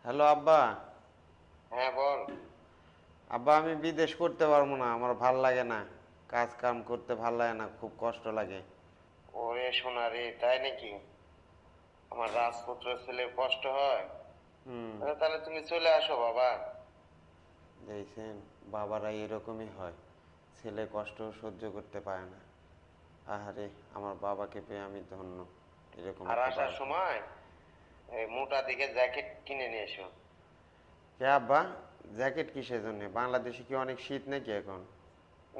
Hello আব্বা। হ্যাঁ বল। আব্বা আমি বিদেশ করতে পারবো না, আমার ভাল লাগে না, কাজ কাম করতে ভাল লাগে না, খুব কষ্ট লাগে। ওরে সোনা রে, তাই নাকি? আমার রাজপুত্র ছেলের কষ্ট হয়? হুম। তাহলে তুমি চলে আসো বাবা। দেখছেন, বাবারা এরকমই হয়, ছেলে কষ্ট সহ্য করতে পারে না। আহারে, আমার বাবাকে পেয়ে আমি ধন্য, এরকম আর একটা আসার বাবা পেয়ে। সময় এই মোটা দিকে জ্যাকেট কিনে নিয়ে এসো। কে আব্বা? জ্যাকেট কিসের জন্য? বাংলাদেশে কি অনেক শীত নাকি এখন?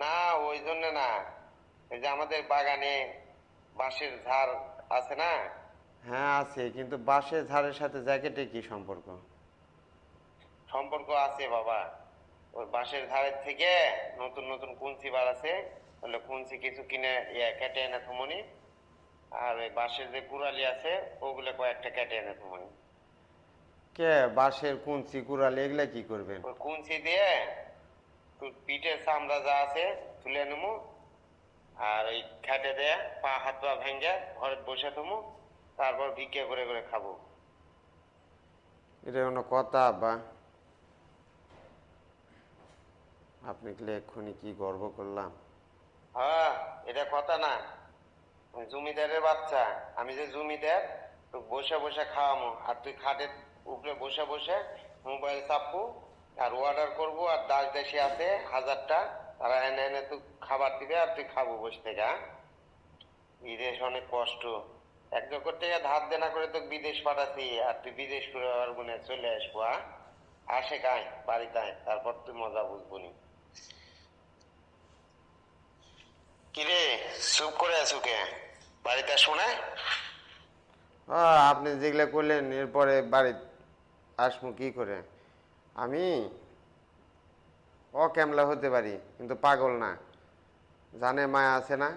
না, ওই জন্য না। এই যে আমাদের বাগানে বাঁশের ঝাড় আছে না? হ্যাঁ আছে, কিন্তু বাসের ঝাড়ের সাথে জ্যাকেটের কি সম্পর্ক? সম্পর্ক আছে বাবা। ওই বাঁশের ঝাড়ের থেকে নতুন নতুন কুঞ্চি বার আছে, তাহলে কুঞ্চি কিছু কিনে কেটে এনে থুমনি। আর ওই বাঁশের যে কুড়ালি আছে, ওগুলো কয়েকটা কেটে এনে থুমনি। কে বাঁশের কুঞ্চি কুড়াল এগুলা কি করবেন? ওই কুঞ্চি দিয়ে তোর পিঠের চামড়া যা আছে তুলে নেবো। আর ওই খেটে দিয়ে পা হাত পা ভেঙে ঘরে বসে থমু। তারপর ভিক্ষে করে করে খাবো। এটা কোনো কথা আব্বা? আপনি কি এক্ষুনি কি গর্ব করলাম? হ্যাঁ, এটা কথা না। আমি জমিদারের বাচ্চা। আমি যে জমিদার, তো বসে বসে খাওয়ামো আর তুই খাটের উপরে বসে বসে মোবাইল চাপবো। আর অর্ডার করবো, আর দাস দেশে আছে 1000টা, তারা এনে এনে তুই খাবার দিবে আর তুই খাবো বসে থেকে। হ্যাঁ, বিদেশ অনেক কষ্ট। এক জগৎ থেকে ধার দেনা করে তোকে বিদেশ পাঠাচ্ছি, আর তুই বিদেশ করে আবার গুনে চলে আসবো। হ্যাঁ, আসে কায় বাড়িতে আয়, তারপর তুই মজা বুঝবো নি। কিরে, চুপ করে আছো কে? বাড়িতে আসবো না? আপনি যেগুলা করলেন এরপরে বাড়ি আসবো কি করে? আমি অক্যামলা হতে পারি, কিন্তু পাগল না। জানে মায়া আছে না?